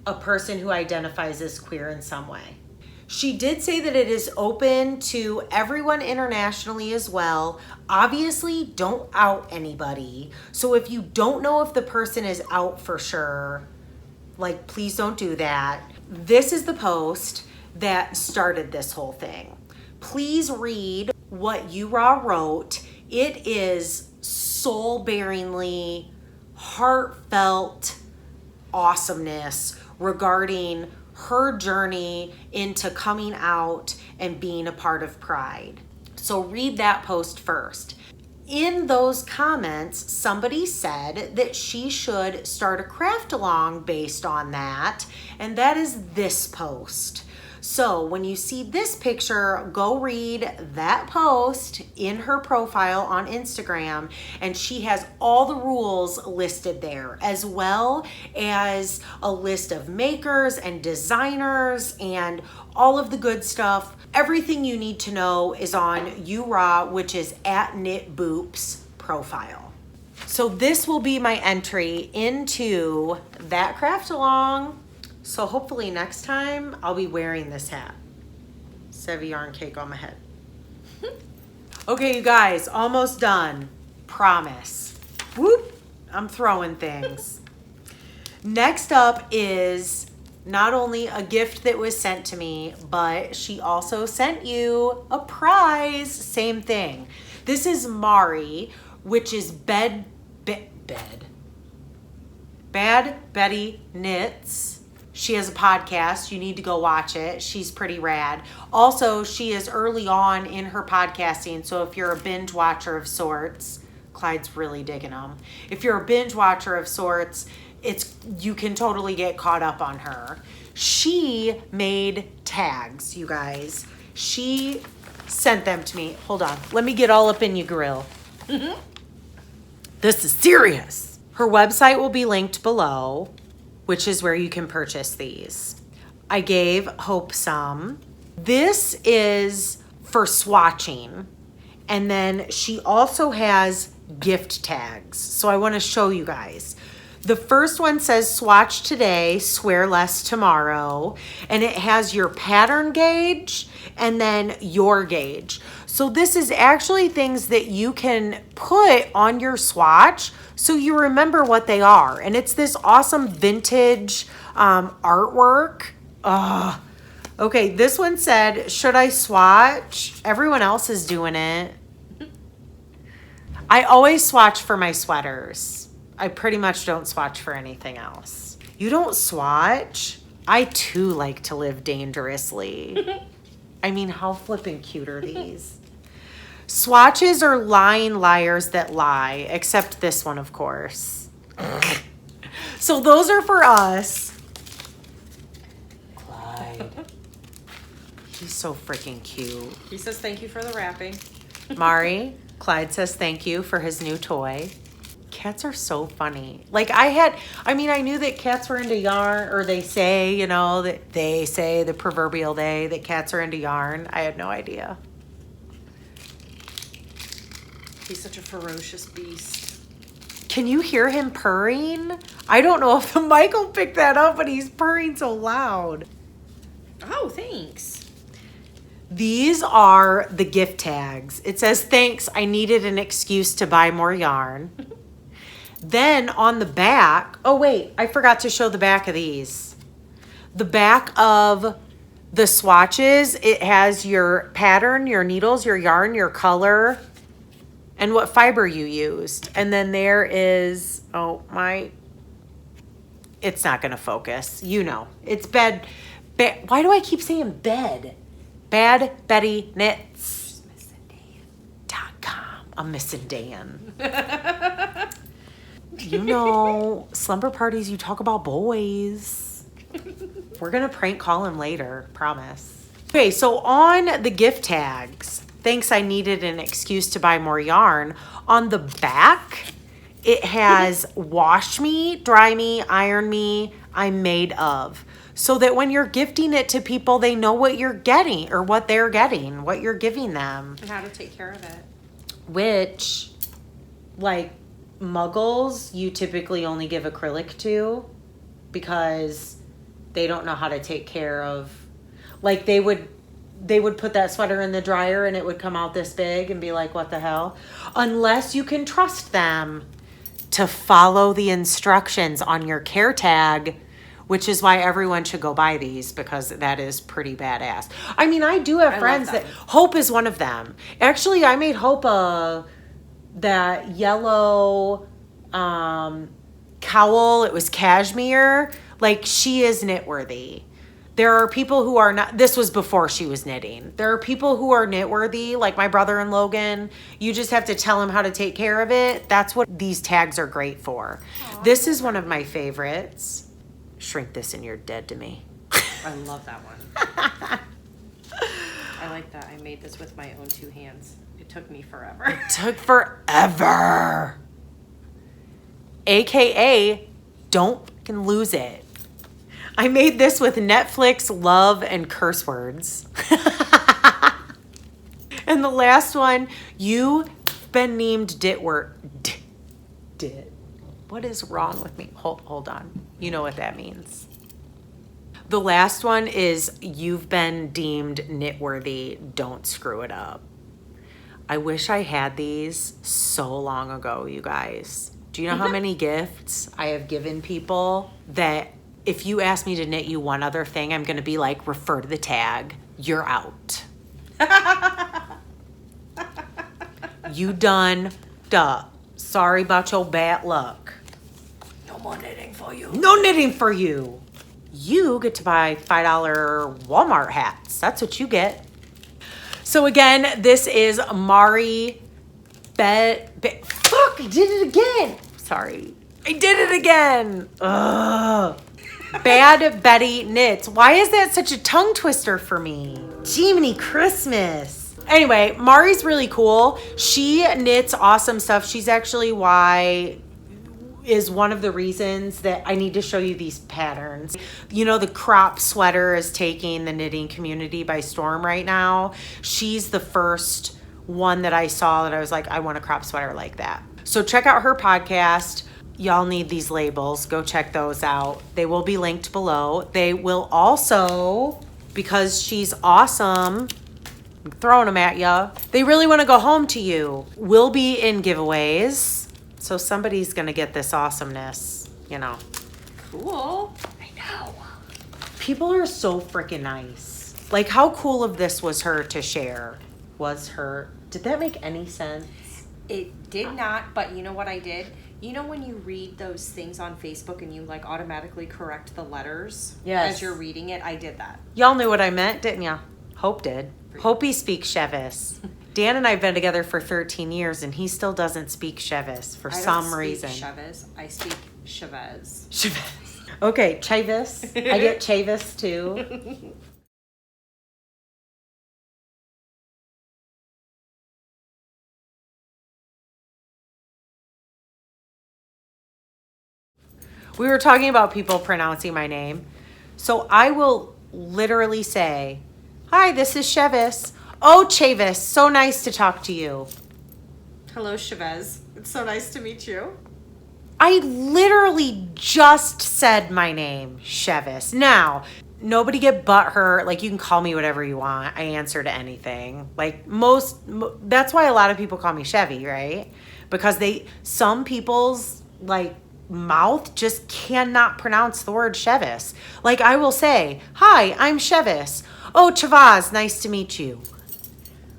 [SPEAKER 1] a person who identifies as queer in some way. She did say that it is open to everyone internationally as well. Obviously, don't out anybody. So if you don't know if the person is out for sure, like, please don't do that. This is the post that started this whole thing. Please read what Ura wrote. It is soul-bearingly, heartfelt awesomeness regarding her journey into coming out and being a part of Pride. So read that post first. In those comments, somebody said that she should start a Craftalong based on that, and that is this post. So when you see this picture, go read that post in her profile on Instagram, and she has all the rules listed there, as well as a list of makers and designers and all of the good stuff. Everything you need to know is on Ura, which is @KnitBoop's profile. So this will be my entry into that Craftalong. So hopefully next time I'll be wearing this hat. Chevy yarn cake on my head. Okay, you guys, almost done. Promise. Whoop, I'm throwing things. Next up is not only a gift that was sent to me, but she also sent you a prize. Same thing. This is Mari, which is Bad Betty Knits. She has a podcast. You need to go watch it. She's pretty rad. Also, she is early on in her podcasting, so if you're a binge watcher of sorts, Clyde's really digging them. If you're a binge watcher of sorts, you can totally get caught up on her. She made tags, you guys. She sent them to me. Hold on. Let me get all up in your grill. This is serious. Her website will be linked below, which is where you can purchase these. I gave Hope some. This is for swatching. And then she also has gift tags. So I want to show you guys. The first one says swatch today, swear less tomorrow. And it has your pattern gauge and then your gauge. So this is actually things that you can put on your swatch so you remember what they are. And it's this awesome vintage artwork. Okay, this one said, should I swatch? Everyone else is doing it. I always swatch for my sweaters. I pretty much don't swatch for anything else. You don't swatch? I too like to live dangerously. I mean, how flippin' cute are these? Swatches are lying liars that lie, except this one, of course. So those are for us. Clyde. He's so freaking cute.
[SPEAKER 2] He says thank you for the wrapping.
[SPEAKER 1] Mari, Clyde says thank you for his new toy. Cats are so funny. Like I knew that cats were into yarn, or they say the proverbial that cats are into yarn. I had no idea.
[SPEAKER 2] He's such a ferocious beast.
[SPEAKER 1] Can you hear him purring? I don't know if the mic will pick that up, but he's purring so loud.
[SPEAKER 2] Oh, thanks.
[SPEAKER 1] These are the gift tags. It says, thanks, I needed an excuse to buy more yarn. Then on the back, oh wait, I forgot to show the back of these. The back of the swatches, it has your pattern, your needles, your yarn, your color, and what fiber you used. And then there is, it's not gonna focus. It's why do I keep saying bed? Bad Betty Knits. .com. I'm missing Dan. You know, slumber parties, you talk about boys. We're going to prank call him later, promise. Okay, so on the gift tags, thanks, I needed an excuse to buy more yarn. On the back, it has wash me, dry me, iron me, I'm made of. So that when you're gifting it to people, they know what you're getting or what they're getting, what you're giving them.
[SPEAKER 2] And how to take care of it.
[SPEAKER 1] Which, like, muggles, you typically only give acrylic to because they don't know how to take care of, like, they would put that sweater in the dryer and it would come out this big and be like, what the hell? Unless you can trust them to follow the instructions on your care tag, which is why everyone should go buy these because that is pretty badass. I mean, I do have friends that Hope is one of them. Actually, I made Hope that yellow cowl. It was cashmere. Like, she is knitworthy. There are people who are not, this was before she was knitting. There are people who are knitworthy, like my brother and Logan. You just have to tell them how to take care of it. That's what these tags are great for. Aww. This is one of my favorites. Shrink this and you're dead to me.
[SPEAKER 2] I love that one. I like that. I made this with my own 2 hands. It took me forever.
[SPEAKER 1] It took forever. AKA, don't fucking lose it. I made this with Netflix, love, and curse words. And the last one, you've been named Dit. What is wrong with me? Hold on. You know what that means. The last one is you've been deemed knitworthy. Don't screw it up. I wish I had these so long ago, you guys. Do you know how many gifts I have given people that if you ask me to knit you one other thing, I'm going to be like, refer to the tag. You're out. You done. Duh. Sorry about your bad luck.
[SPEAKER 2] No more knitting for you.
[SPEAKER 1] No knitting for you. You get to buy $5 Walmart hats. That's what you get. So again, this is Mari Fuck, I did it again. Sorry. I did it again. Ugh. Bad Betty Knits. Why is that such a tongue twister for me? Jiminy Christmas. Anyway, Mari's really cool. She knits awesome stuff. She's actually is one of the reasons that I need to show you these patterns. You know, the crop sweater is taking the knitting community by storm right now. She's the first one that I saw that I was like, I want a crop sweater like that. So check out her podcast. Y'all need these labels. Go check those out. They will be linked below. They will also, because she's awesome, I'm throwing them at ya. They really want to go home to you. We'll be in giveaways. So somebody's going to get this awesomeness, you know.
[SPEAKER 2] Cool.
[SPEAKER 1] I know. People are so freaking nice. Like, how cool of this was her to share? Did that make any sense?
[SPEAKER 2] It did not, but you know what I did? You know when you read those things on Facebook and you like automatically correct the letters as you're reading it? I did that.
[SPEAKER 1] Y'all knew what I meant, didn't ya? Hope did. Hopey speaks Chevis. Dan and I have been together for 13 years and he still doesn't speak Chevis for some reason.
[SPEAKER 2] I don't speak Chevis. I speak Chevis.
[SPEAKER 1] Chevis. Okay, Chevis. I get Chevis too. We were talking about people pronouncing my name. So I will literally say, hi, this is Chevis. Oh, Chevis, so nice to talk to you.
[SPEAKER 2] Hello, Chevis. It's so nice to meet you.
[SPEAKER 1] I literally just said my name, Chevis. Now, nobody get butthurt. Like, you can call me whatever you want. I answer to anything. Like, that's why a lot of people call me Chevy, right? Because some people's, like, mouth just cannot pronounce the word Chevis. Like, I will say, hi, I'm Chevis. Oh, Chavaz, nice to meet you.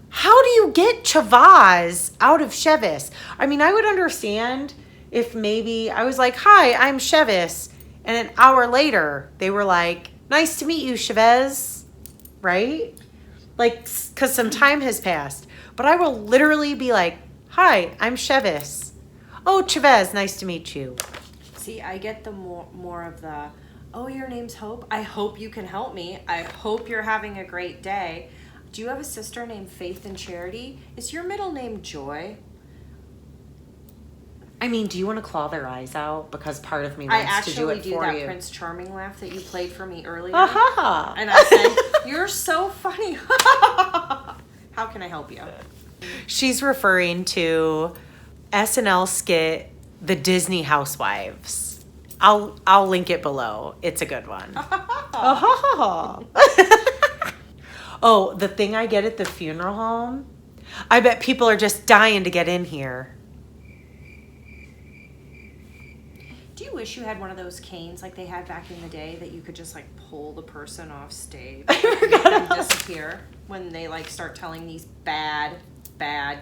[SPEAKER 1] How do you get Chavaz out of Chevis? I mean, I would understand if maybe I was like, hi, I'm Chevis. And an hour later, they were like, nice to meet you, Chavez. Right? Like, because some time has passed. But I will literally be like, hi, I'm Chevis. Oh, Chevis, nice to meet you.
[SPEAKER 2] See, I get the more of the, oh, your name's Hope. I hope you can help me. I hope you're having a great day. Do you have a sister named Faith and Charity? Is your middle name Joy?
[SPEAKER 1] I mean, do you want to claw their eyes out? Because part of me wants to do it for you.
[SPEAKER 2] I actually do that Prince Charming laugh that you played for me earlier.
[SPEAKER 1] Aha!
[SPEAKER 2] And I said, you're so funny. How can I help you?
[SPEAKER 1] She's referring to SNL skit, The Disney Housewives. I'll link it below. It's a good one. Oh, the thing I get at the funeral home? I bet people are just dying to get in here.
[SPEAKER 2] Do you wish you had one of those canes like they had back in the day that you could just like pull the person off stage and make them disappear when they like start telling these bad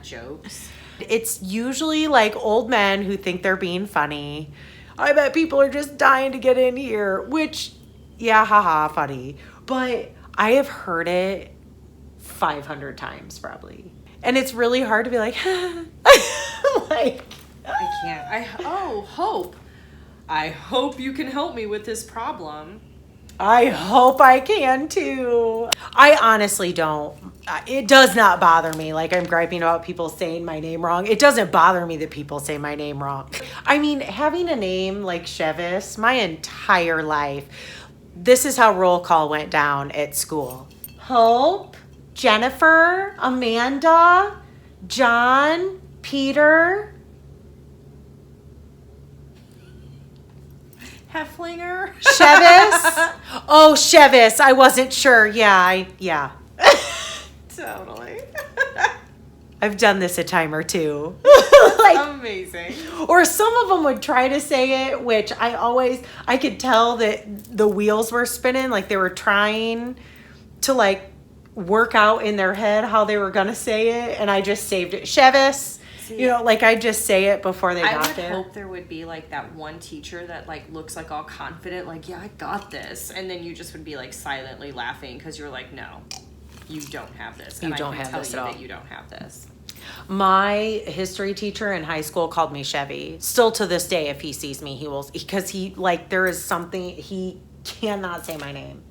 [SPEAKER 2] jokes?
[SPEAKER 1] It's usually like old men who think they're being funny. I bet people are just dying to get in here, which, yeah, haha, funny. But I have heard it 500 times probably. And it's really hard to be like, like,
[SPEAKER 2] I can't. Hope. I hope you can help me with this problem.
[SPEAKER 1] I hope I can too. I honestly don't. It does not bother me. Like I'm griping about people saying my name wrong. It doesn't bother me that people say my name wrong. I mean, having a name like Chevis my entire life, this is how roll call went down at school. Hope, Jennifer, Amanda, John, Peter.
[SPEAKER 2] Hefflinger.
[SPEAKER 1] Chevis. Oh, Chevis. I wasn't sure. Yeah.
[SPEAKER 2] Totally.
[SPEAKER 1] I've done this a time or two.
[SPEAKER 2] Amazing.
[SPEAKER 1] Or some of them would try to say it, which I could tell that the wheels were spinning, like they were trying to like work out in their head how they were going to say it. And I just saved it. Chevis. See, like I just say it before they got there.
[SPEAKER 2] I would hope there would be like that one teacher that like looks like all confident, like, yeah, I got this. And then you just would be like silently laughing because you're like, no, you don't have this. And
[SPEAKER 1] you don't
[SPEAKER 2] I can
[SPEAKER 1] have
[SPEAKER 2] tell
[SPEAKER 1] this
[SPEAKER 2] you
[SPEAKER 1] at all.
[SPEAKER 2] That you don't have this.
[SPEAKER 1] My history teacher in high school called me Chevy. Still to this day, if he sees me, he will, because he like, there is something, he cannot say my name.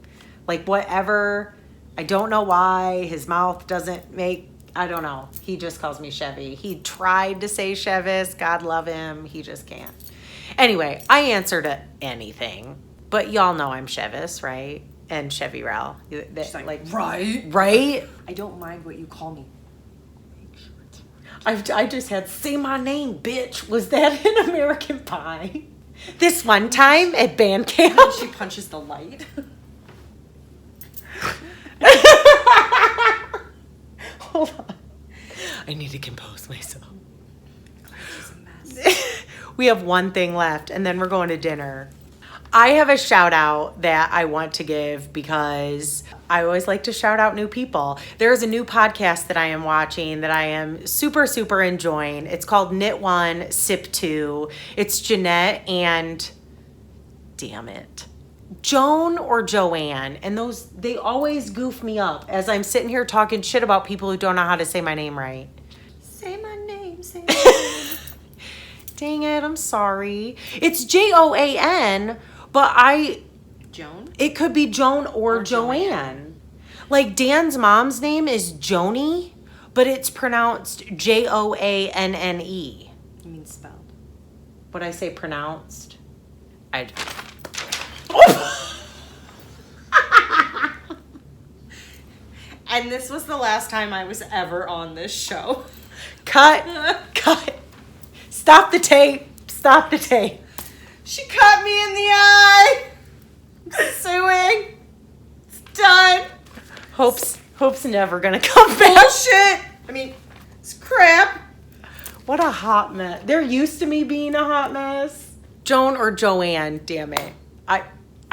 [SPEAKER 1] Like whatever, I don't know why his mouth doesn't make, I don't know. He just calls me Chevy. He tried to say Chevis. God love him. He just can't. Anyway, I answer to anything. But y'all know I'm Chevis, right? And Chevy Rel.
[SPEAKER 2] She's like, right?
[SPEAKER 1] Right?
[SPEAKER 2] I don't mind what you call me.
[SPEAKER 1] I just had, say my name, bitch. Was that in American Pie? This one time at band camp.
[SPEAKER 2] She punches the light.
[SPEAKER 1] Hold on. I need to compose myself.
[SPEAKER 2] She's a mess.
[SPEAKER 1] We have one thing left, and then we're going to dinner. I have a shout out that I want to give because I always like to shout out new people. There's a new podcast that I am watching that I am super, super enjoying. It's called Knit 1, Sip 2. It's Jeanette and, damn it, Joan or Joanne, and those, they always goof me up as I'm sitting here talking shit about people who don't know how to say my name right.
[SPEAKER 2] Say my name, say my name.
[SPEAKER 1] Dang it, I'm sorry. It's Joan, but
[SPEAKER 2] Joan?
[SPEAKER 1] it could be Joan or Joanne. Like Dan's mom's name is Joni, but it's pronounced Joanne.
[SPEAKER 2] You mean spelled?
[SPEAKER 1] What I say pronounced?
[SPEAKER 2] And this was the last time I was ever on this show.
[SPEAKER 1] Cut. Stop the tape.
[SPEAKER 2] She cut me in the eye. I'm suing. It's done.
[SPEAKER 1] Hope's never gonna come back.
[SPEAKER 2] Bullshit. I mean, it's crap.
[SPEAKER 1] What a hot mess. They're used to me being a hot mess. Joan or Joanne, damn it.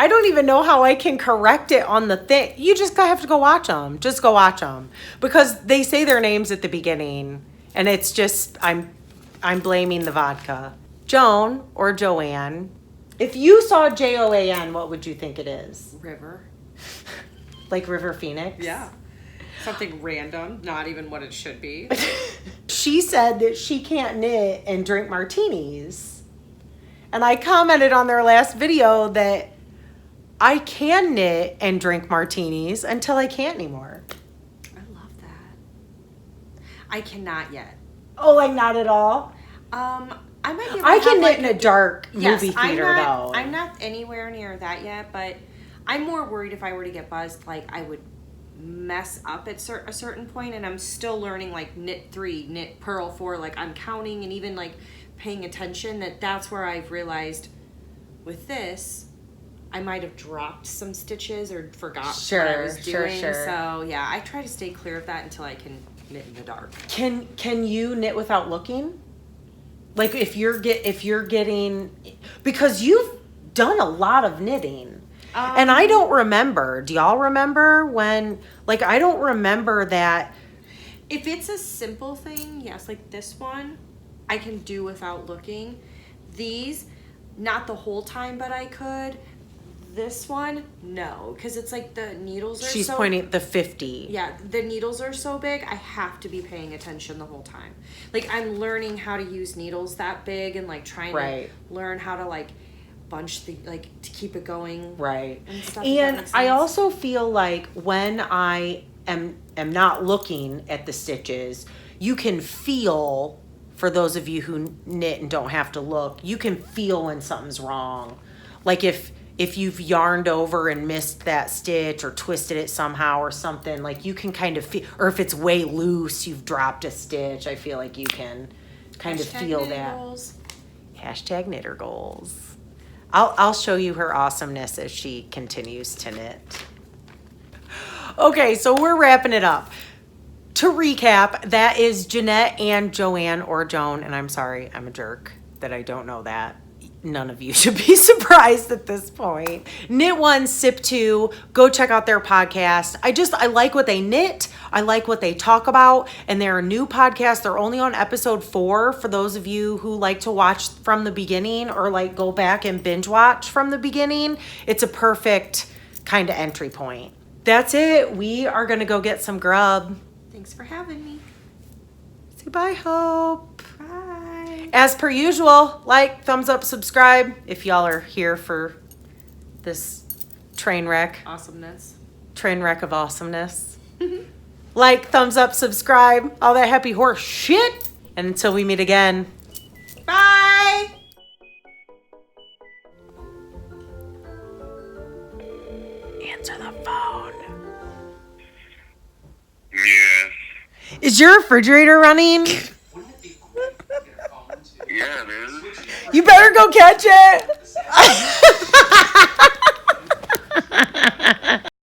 [SPEAKER 1] I don't even know how I can correct it on the thing. You just have to go watch them. Just go watch them. Because they say their names at the beginning. And it's just, I'm blaming the vodka. Joan or Joanne. If you saw Joan, what would you think it is?
[SPEAKER 2] River.
[SPEAKER 1] Like River Phoenix?
[SPEAKER 2] Yeah. Something random, not even what it should be.
[SPEAKER 1] she said that she can't knit and drink martinis. And I commented on their last video that I can knit and drink martinis until I can't anymore.
[SPEAKER 2] I love that. I cannot yet.
[SPEAKER 1] Oh, like not at all?
[SPEAKER 2] I might be able
[SPEAKER 1] I
[SPEAKER 2] to
[SPEAKER 1] can
[SPEAKER 2] have,
[SPEAKER 1] knit in a dark movie theater,
[SPEAKER 2] though.
[SPEAKER 1] though.
[SPEAKER 2] I'm not anywhere near that yet, but I'm more worried if I were to get buzzed, like I would mess up at a certain point, and I'm still learning like knit 3, knit purl 4, like I'm counting and even like paying attention. That's where I've realized with this, I might have dropped some stitches or forgot what I was doing.
[SPEAKER 1] Sure.
[SPEAKER 2] So yeah, I try to stay clear of that until I can knit in the dark.
[SPEAKER 1] Can you knit without looking? Like if you're getting, because you've done a lot of knitting. And I don't remember. Do y'all remember when, like, I don't remember that.
[SPEAKER 2] If it's a simple thing, yes, like this one, I can do without looking. These, not the whole time, but I could. This one, no, because it's like the needles are
[SPEAKER 1] She's pointing at the 50.
[SPEAKER 2] Yeah, the needles are so big, I have to be paying attention the whole time. Like, I'm learning how to use needles that big and, like, trying to learn how to, like, bunch the, like, to keep it going.
[SPEAKER 1] Right.
[SPEAKER 2] And stuff.
[SPEAKER 1] And I also feel like when I am not looking at the stitches, you can feel, for those of you who knit and don't have to look, you can feel when something's wrong. Like if you've yarned over and missed that stitch or twisted it somehow or something, like you can kind of feel, or if it's way loose, you've dropped a stitch, I feel like you can kind of feel that.
[SPEAKER 2] Goals.
[SPEAKER 1] Hashtag knitter goals. I'll show you her awesomeness as she continues to knit. Okay, so we're wrapping it up. To recap, that is Jeanette and Joanne or Joan, and I'm sorry, I'm a jerk that I don't know that. None of you should be surprised at this point. Knit 1, Sip 2, go check out their podcast. I like what they knit. I like what they talk about. And they're a new podcast. They're only on episode 4 for those of you who like to watch from the beginning or like go back and binge watch from the beginning. It's a perfect kind of entry point. That's it. We are going to go get some grub.
[SPEAKER 2] Thanks for having me.
[SPEAKER 1] Say bye, Hope.
[SPEAKER 2] Bye.
[SPEAKER 1] As per usual, like, thumbs up, subscribe if y'all are here for this train wreck.
[SPEAKER 2] Awesomeness.
[SPEAKER 1] Train wreck of awesomeness. Like, thumbs up, subscribe, all that happy horse shit. And until we meet again,
[SPEAKER 2] bye.
[SPEAKER 1] Answer the phone.
[SPEAKER 4] Yeah.
[SPEAKER 1] Is your refrigerator running?
[SPEAKER 4] Yeah, dude.
[SPEAKER 1] You better go catch it.